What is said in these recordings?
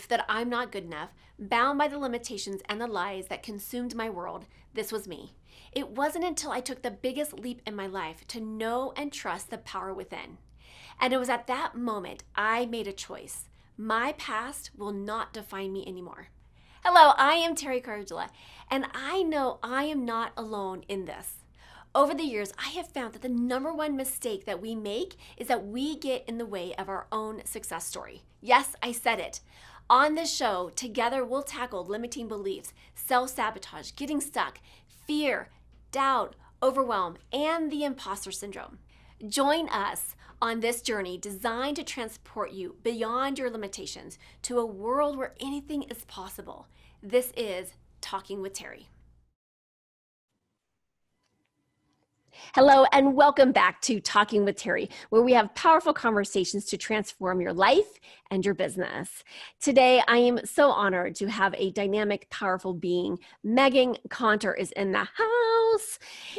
That I'm not good enough, bound by the limitations and the lies that consumed my world. This was me. It wasn't until I took the biggest leap in my life to know and trust the power within. And it was at that moment I made a choice. My past will not define me anymore. Hello, I am Teri, and I know I am not alone in this. Over the years, I have found that the number one mistake that we make is that we get in the way of our own success story. Yes, I said it. On this show, together we'll tackle limiting beliefs, self sabotage, getting stuck, fear, doubt, overwhelm, and the imposter syndrome. Join us on this journey designed to transport you beyond your limitations to a world where anything is possible. This is Talking with Teri. Hello, and welcome back to Talking with Teri, where we have powerful conversations to transform your life and your business. Today, I am so honored to have a dynamic, powerful being. Meghann Conter is in the house.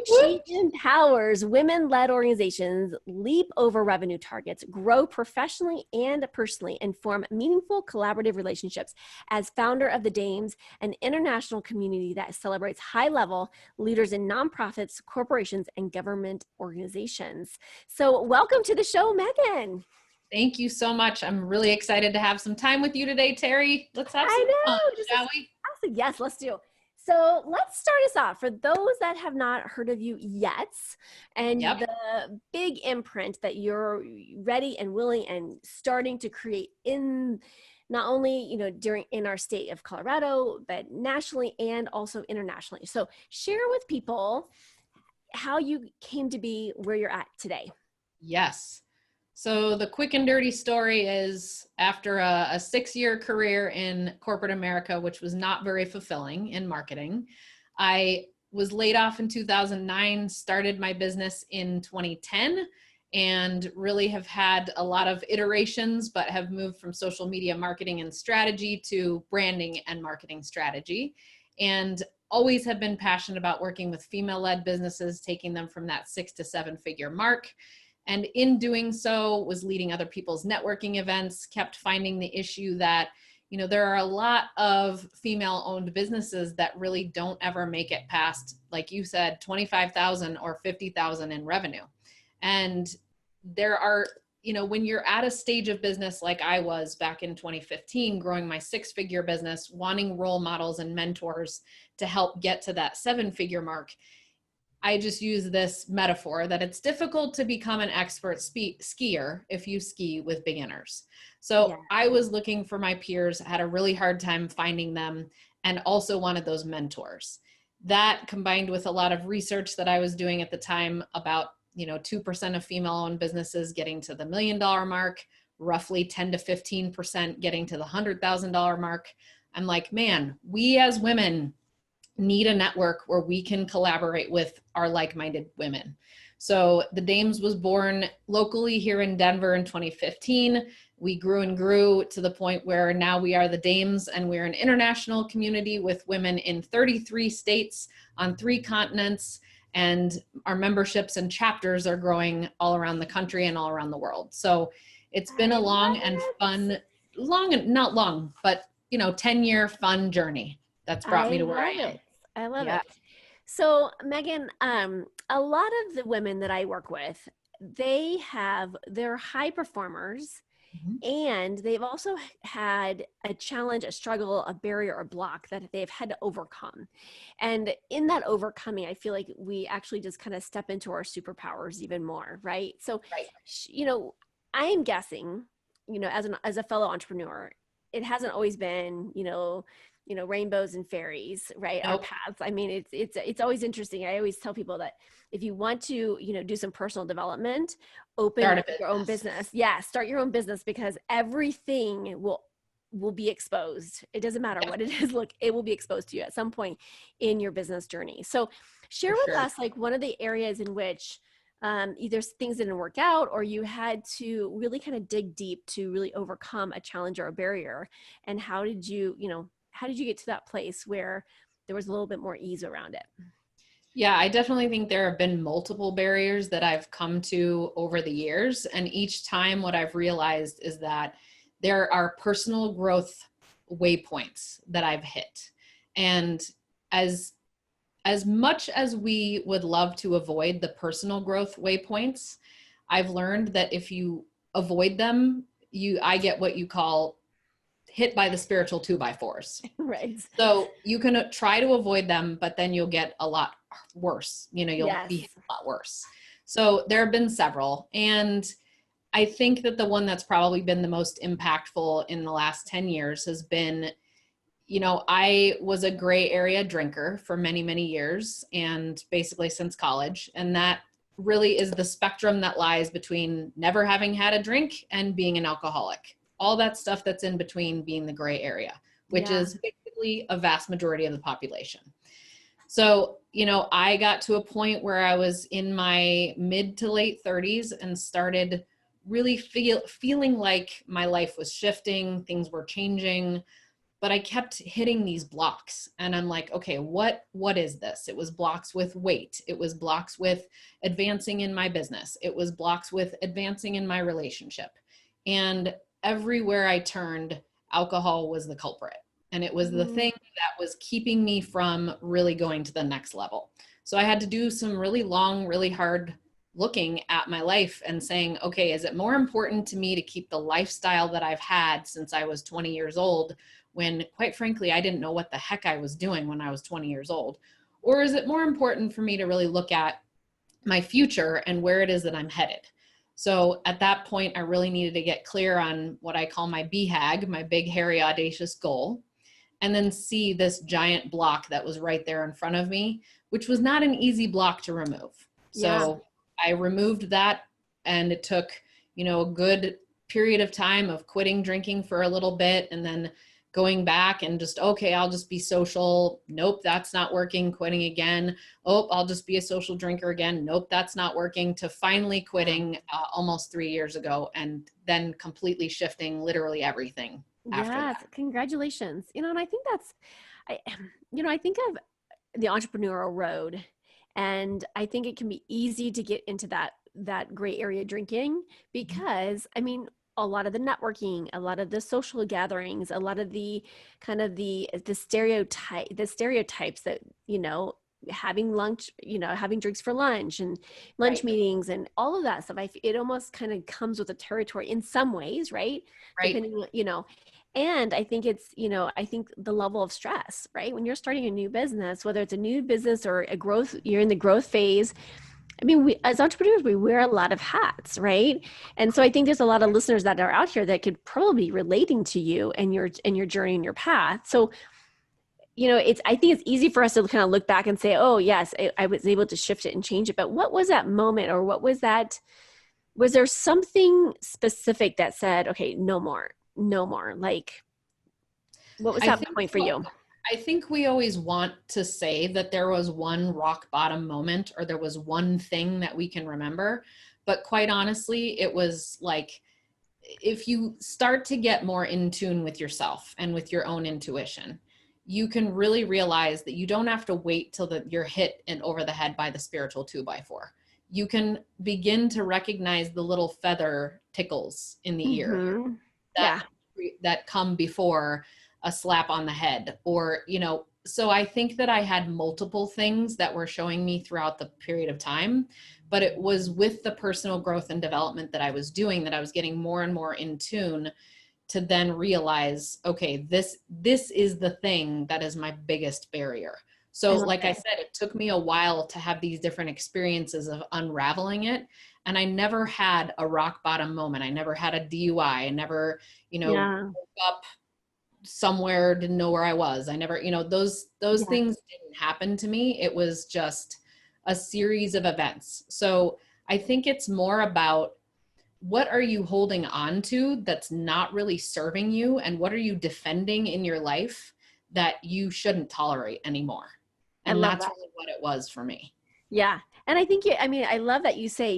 She empowers women-led organizations leap over revenue targets, grow professionally and personally, and form meaningful collaborative relationships. As founder of the Dames, an international community that celebrates high-level leaders in nonprofits, corporations, and government organizations. So welcome to the show, Meghann. Thank you so much. I'm really excited to have some time with you today, Teri. Let's have some fun, shall we? Yes, let's do. So let's start us off. For those that have not heard of you yet, and the big imprint that you're ready and willing and starting to create in not only, in our state of Colorado, but nationally and also internationally. So share with people how you came to be where you're at today. Yes. So the quick and dirty story is after a 6-year career in corporate America, which was not very fulfilling in marketing, I was laid off in 2009, started my business in 2010, and really have had a lot of iterations, but have moved from social media marketing and strategy to branding and marketing strategy. And always have been passionate about working with female-led businesses, taking them from that 6 to 7 figure mark. And in doing so, was leading other people's networking events, kept finding the issue that, there are a lot of female-owned businesses that really don't ever make it past, like you said, 25,000 or 50,000 in revenue. And there are, when you're at a stage of business like I was back in 2015, growing my 6-figure business, wanting role models and mentors to help get to that 7-figure mark, I just use this metaphor that it's difficult to become an expert skier if you ski with beginners. So I was looking for my peers, had a really hard time finding them, and also wanted those mentors. That combined with a lot of research that I was doing at the time about 2% of female-owned businesses getting to the $1 million mark, roughly 10 to 15% getting to the $100,000 mark. I'm like, man, we as women need a network where we can collaborate with our like-minded women. So the Dames was born locally here in Denver in 2015. We grew and grew to the point where now we are the Dames, and we're an international community with women in 33 states on 3 continents. And our memberships and chapters are growing all around the country and all around the world. So it's been a long and fun, not long, but 10-year fun journey that's brought me to where I am. I love it. So Meghann, a lot of the women that I work with, they're high performers. And they've also had a challenge, a struggle, a barrier, or block that they've had to overcome. And in that overcoming, I feel like we actually just kind of step into our superpowers even more, right? So, I am guessing, as a fellow entrepreneur, it hasn't always been, rainbows and fairies, right? Our paths. I mean, it's always interesting. I always tell people that if you want to, do some personal development, open your own business. Yeah. Start your own business, because everything will be exposed. It doesn't matter what it is. Look, it will be exposed to you at some point in your business journey. So share with us, like, one of the areas in which either things didn't work out, or you had to really kind of dig deep to really overcome a challenge or a barrier. And how did you get to that place where there was a little bit more ease around it? Yeah, I definitely think there have been multiple barriers that I've come to over the years. And each time what I've realized is that there are personal growth waypoints that I've hit. And as much as we would love to avoid the personal growth waypoints, I've learned that if you avoid them, I get what you call hit by the spiritual 2x4s. Right. So you can try to avoid them, but then you'll get a lot worse. You'll Yes. be a lot worse. So there have been several. And I think that the one that's probably been the most impactful in the last 10 years has been, I was a gray area drinker for many, many years, and basically since college. And that really is the spectrum that lies between never having had a drink and being an alcoholic. All that stuff that's in between being the gray area, which is basically a vast majority of the population. So, I got to a point where I was in my mid to late 30s and started really feeling like my life was shifting, things were changing, but I kept hitting these blocks. And I'm like, okay, what is this? It was blocks with weight. It was blocks with advancing in my business. It was blocks with advancing in my relationship. And everywhere I turned, alcohol was the culprit. And it was the thing that was keeping me from really going to the next level. So I had to do some really long, really hard looking at my life and saying, okay, is it more important to me to keep the lifestyle that I've had since I was 20 years old, when quite frankly, I didn't know what the heck I was doing when I was 20 years old? Or is it more important for me to really look at my future and where it is that I'm headed? So at that point, I really needed to get clear on what I call my BHAG, my big, hairy, audacious goal, and then see this giant block that was right there in front of me, which was not an easy block to remove. So I removed that, and it took, a good period of time of quitting drinking for a little bit, and then going back and just, okay, I'll just be social. Nope, that's not working. Quitting again. Oh, I'll just be a social drinker again. Nope, that's not working. To finally quitting almost 3 years ago, and then completely shifting literally everything after that. Congratulations. And I think I think of the entrepreneurial road, and I think it can be easy to get into that gray area drinking because, a lot of the networking, a lot of the social gatherings, a lot of the kind of the stereotypes that, having lunch, having drinks for lunch and lunch meetings and all of that stuff. It almost kind of comes with the territory in some ways, right? Depending on, and I think it's, I think the level of stress, right? When you're starting a new business, whether it's a new business or a growth, you're in the growth phase. We, as entrepreneurs, we wear a lot of hats, right? And so I think there's a lot of listeners that are out here that could probably be relating to you and your journey and your path. So, I think it's easy for us to kind of look back and say, oh yes, I was able to shift it and change it. But what was that moment, or what was that? Was there something specific that said, okay, no more? Like, what was that point for you? I think we always want to say that there was one rock bottom moment, or there was one thing that we can remember. But quite honestly, it was like, if you start to get more in tune with yourself and with your own intuition, you can really realize that you don't have to wait till you're hit and over the head by the spiritual 2x4. You can begin to recognize the little feather tickles in the ear that come before a slap on the head, or, so I think that I had multiple things that were showing me throughout the period of time, but it was with the personal growth and development that I was doing that I was getting more and more in tune to then realize, okay, this is the thing that is my biggest barrier. So like I said, it took me a while to have these different experiences of unraveling it. And I never had a rock bottom moment. I never had a DUI. I never, woke up somewhere, didn't know where I was. I never, those things didn't happen to me. It was just a series of events. So I think it's more about, what are you holding on to that's not really serving you? And what are you defending in your life that you shouldn't tolerate anymore? And that's really what it was for me. Yeah. And I think, I love that you say,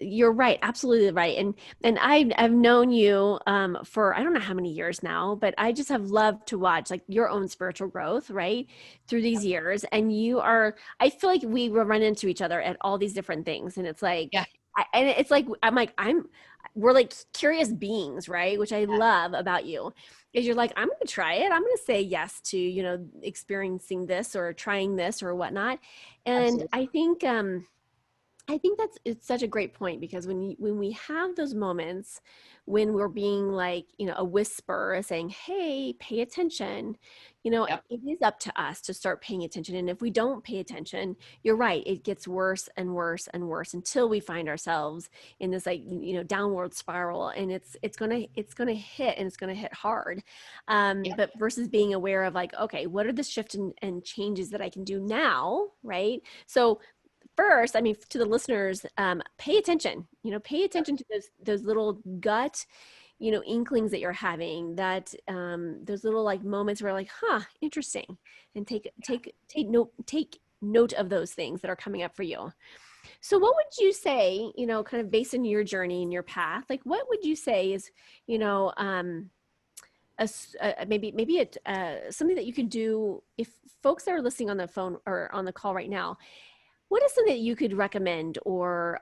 you're right. Absolutely right. And I've known you for, I don't know how many years now, but I just have loved to watch like your own spiritual growth, right, through these years. And I feel like we will run into each other at all these different things. And it's like, and it's like, I'm like, we're like curious beings, right? Which I love about you is you're like, I'm going to try it. I'm going to say yes to, experiencing this or trying this or whatnot. And Absolutely. I think that's it's such a great point because when we have those moments when we're being like, a whisper saying, "Hey, pay attention," Yep. it is up to us to start paying attention. And if we don't pay attention, you're right, it gets worse and worse and worse until we find ourselves in this like, downward spiral, and it's gonna hit, and it's gonna hit hard. Yep. But versus being aware of like, okay, what are the shifts and changes that I can do now, right? So first, I mean, to the listeners, pay attention. Pay attention to those little gut, inklings that you're having. That those little like moments where like, huh, interesting, and take note of those things that are coming up for you. So, what would you say? Kind of based on your journey and your path, like, what would you say is, you know, maybe something that you could do if folks that are listening on the phone or on the call right now, what is something that you could recommend or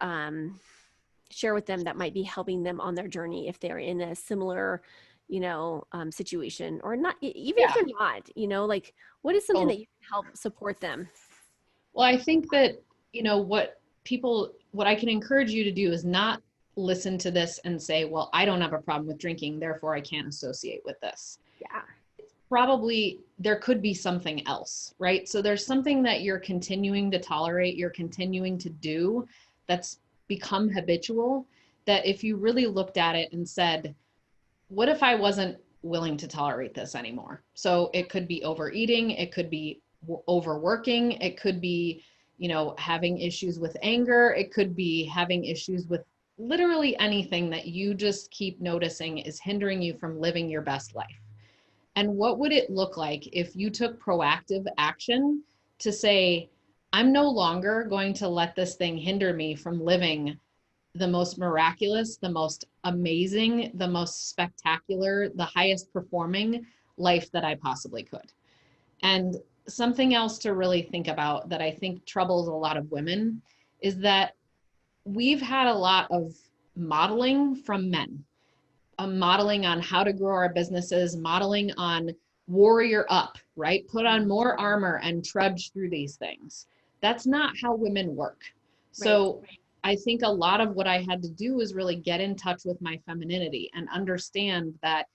share with them that might be helping them on their journey if they're in a similar, situation, or not, even if Yeah. they're not, like what is something Totally. that you can help support them? Well, I think that, what I can encourage you to do is not listen to this and say, well, I don't have a problem with drinking, therefore I can't associate with this. Yeah. Probably there could be something else, right? So there's something that you're continuing to tolerate, you're continuing to do that's become habitual, that if you really looked at it and said, what if I wasn't willing to tolerate this anymore? So it could be overeating, it could be overworking, it could be, having issues with anger, it could be having issues with literally anything that you just keep noticing is hindering you from living your best life. And what would it look like if you took proactive action to say, I'm no longer going to let this thing hinder me from living the most miraculous, the most amazing, the most spectacular, the highest performing life that I possibly could. And something else to really think about that I think troubles a lot of women is that we've had a lot of modeling from men, modeling on how to grow our businesses, modeling on warrior up, right? Put on more armor and trudge through these things. That's not how women work. Right. So I think a lot of what I had to do is really get in touch with my femininity and understand that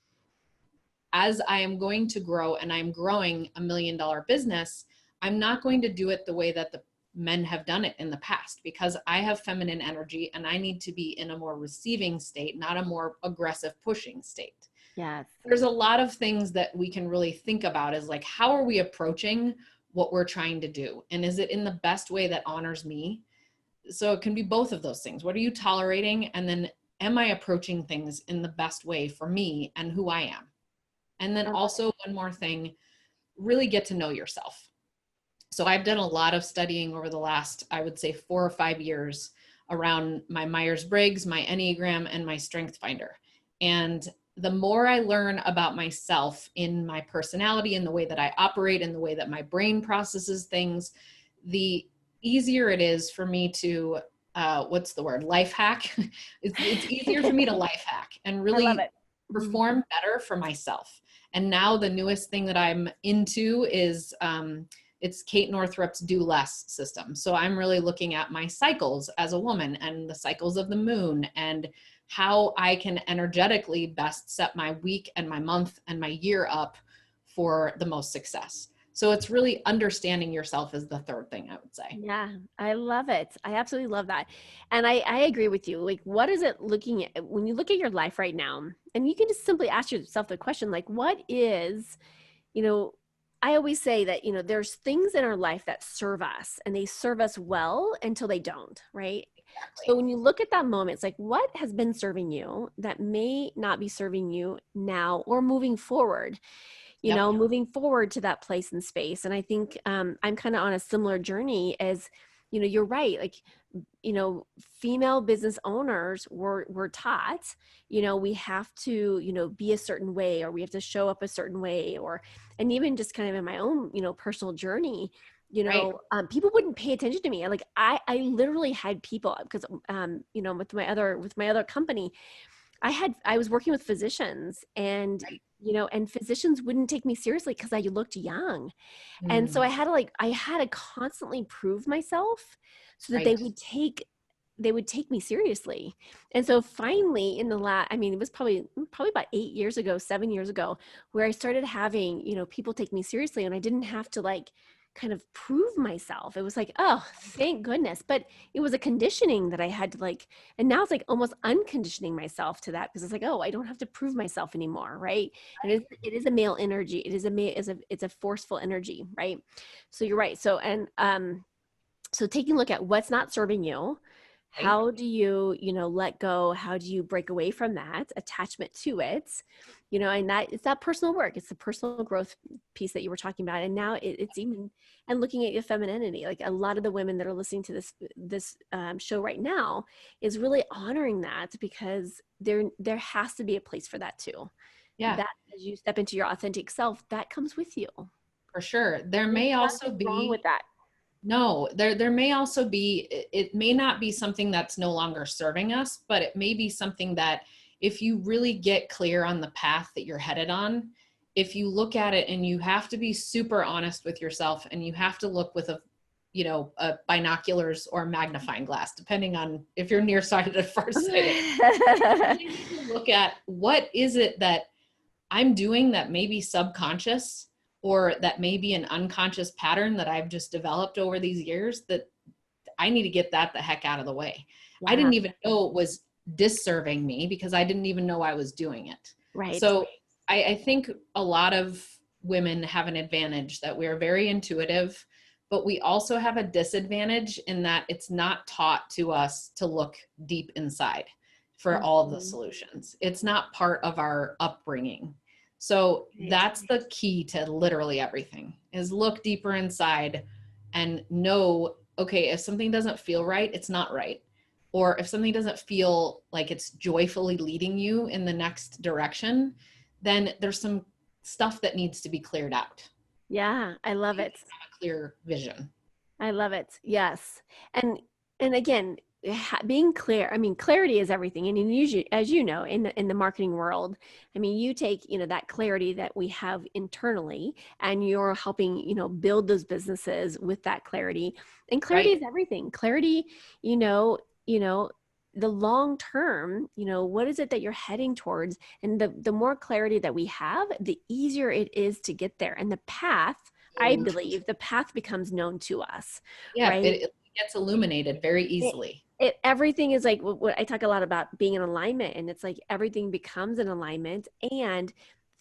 as I am going to grow and I'm growing $1 million business, I'm not going to do it the way that the men have done it in the past, because I have feminine energy and I need to be in a more receiving state, not a more aggressive pushing state. Yes. There's a lot of things that we can really think about is like, how are we approaching what we're trying to do? And is it in the best way that honors me? So it can be both of those things. What are you tolerating? And then am I approaching things in the best way for me and who I am? And then also one more thing, really get to know yourself. So I've done a lot of studying over the last, I would say 4 or 5 years around my Myers-Briggs, my Enneagram, and my Strength Finder. And the more I learn about myself in my personality, in the way that I operate, in the way that my brain processes things, the easier it is for me to, what's the word? Life hack. It's easier for me to life hack and I love really it. Mhm. perform better for myself. And now the newest thing that I'm into is it's Kate Northrup's Do Less system. So I'm really looking at my cycles as a woman and the cycles of the moon and how I can energetically best set my week and my month and my year up for the most success. So it's really understanding yourself is the third thing I would say. Yeah, I love it. I absolutely love that. And I agree with you. Like, what is it looking at when you look at your life right now? And you can just simply ask yourself the question, like, what is, you know, I always say that, there's things in our life that serve us and they serve us well until they don't, right? So Exactly. when you look at that moment, it's like, what has been serving you that may not be serving you now or moving forward? Yep. Moving forward to that place and space. And I think I'm kind of on a similar journey as, you're right. Like, female business owners were taught, we have to, be a certain way, or we have to show up a certain way, and even just kind of in my own, personal journey, Right. People wouldn't pay attention to me. Like I literally had people, because with my other company, I was working with physicians, and and physicians wouldn't take me seriously because I looked young. And so Mm, I had to constantly prove myself so that right. they would take me seriously. And so finally in the I mean, it was probably about 8 years ago, 7 years ago, where I started having, people take me seriously, and I didn't have to like kind of prove myself. It was like, oh, thank goodness. But it was a conditioning that I had to like, and now it's like almost unconditioning myself to that, because it's like, oh, I don't have to prove myself anymore, right? And it is a male energy. It is it's a forceful energy, right? So you're right. So taking a look at what's not serving you, Right. how do you, let go? How do you break away from that attachment to it? And that it's that personal work. It's the personal growth piece that you were talking about. And now it's even, and looking at your femininity, like a lot of the women that are listening to this show right now is really honoring that, because there has to be a place for that too. Yeah, That as you step into your authentic self, that comes with you. for sure. There There's may also nothing wrong with be, that. no, there may also be, it may not be something that's no longer serving us, but it may be something that if you really get clear on the path that you're headed on, if you look at it, and you have to be super honest with yourself, and you have to look with a binoculars or a magnifying glass, depending on if you're nearsighted or farsighted. You really need to look at, what is it that I'm doing that may be subconscious, or that may be an unconscious pattern that I've just developed over these years, that I need to get that the heck out of the way. I Yeah, didn't even know it was disserving me, because I didn't even know I was doing it. right. So I think a lot of women have an advantage, that we're very intuitive, but we also have a disadvantage in that it's not taught to us to look deep inside for all of the Mhm. solutions. It's not part of our upbringing. So Right. that's the key to literally everything, is look deeper inside and know, okay, if something doesn't feel right, it's not right. Or if something doesn't feel like it's joyfully leading you in the next direction, then there's some stuff that needs to be cleared out. Yeah, I love You it. have a clear vision. I love it. Yes. And again, being clear, I mean, clarity is everything. And usually, as you know, in the marketing world, I mean, you take, that clarity that we have internally, and you're helping, build those businesses with that clarity. And clarity Right. is everything. Clarity, you know, the long term, what is it that you're heading towards? And the more clarity that we have, the easier it is to get there. And the path, I So believe, the path becomes known to us, yeah, right? it gets illuminated very It, easily. everything is like what I talk a lot about, being in alignment, and it's like everything becomes an alignment, and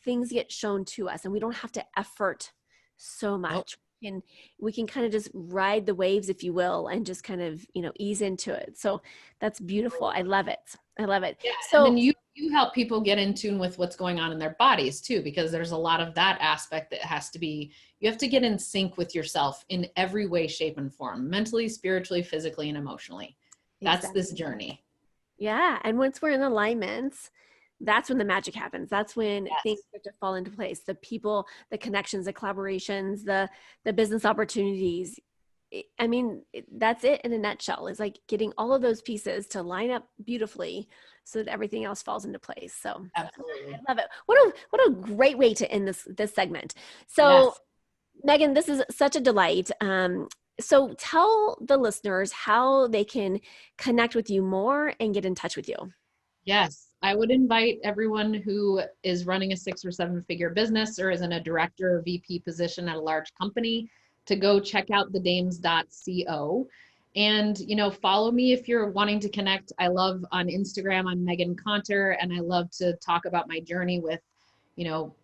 things get shown to us, and we don't have to effort so Nope. much. And we can kind of just ride the waves, if you will, and just kind of, ease into it. So that's beautiful. I love it. I love it. Yeah, and then So you help people get in tune with what's going on in their bodies too, because there's a lot of that aspect that has to be, you have to get in sync with yourself in every way, shape, and form, mentally, spiritually, physically, and emotionally. That's this exactly. journey. Yeah. And once we're in alignment, that's when the magic happens. That's when things Yes. start to fall into place. The people, the connections, the collaborations, the business opportunities. I mean, that's it in a nutshell. Is like getting all of those pieces to line up beautifully so that everything else falls into place. So I Absolutely. love it. What a great way to end this segment. So Yes. Meghann, this is such a delight. So tell the listeners how they can connect with you more and get in touch with you. Yes, I would invite everyone who is running a 6 or 7 figure business, or is in a director or VP position at a large company, to go check out thedames.co, and follow me if you're wanting to connect. I love, on Instagram, I'm Meghann Conter, and I love to talk about my journey with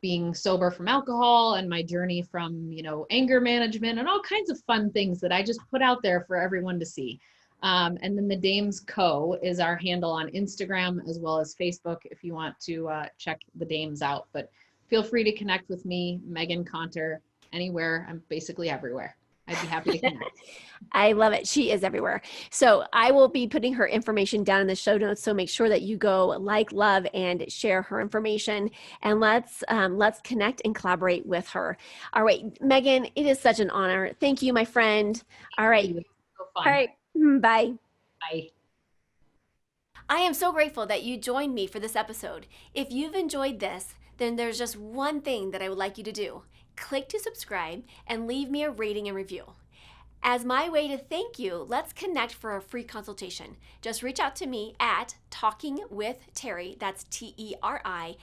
being sober from alcohol, and my journey from anger management, and all kinds of fun things that I just put out there for everyone to see. And then the Dames Co. is our handle on Instagram as well as Facebook if you want to check the Dames out. But feel free to connect with me, Meghann Conter, anywhere. I'm basically everywhere. I'd be happy to connect. I love it. She is everywhere. So I will be putting her information down in the show notes. So make sure that you go like, love, and share her information, and let's connect and collaborate with her. All right, Meghann, it is such an honor. Thank you, my friend. All right. So All fun. right. Bye. Bye. I am so grateful that you joined me for this episode. If you've enjoyed this, then there's just one thing that I would like you to do. Click to subscribe and leave me a rating and review. As my way to thank you, let's connect for a free consultation. Just reach out to me at talkingwithteri, that's TERI.com,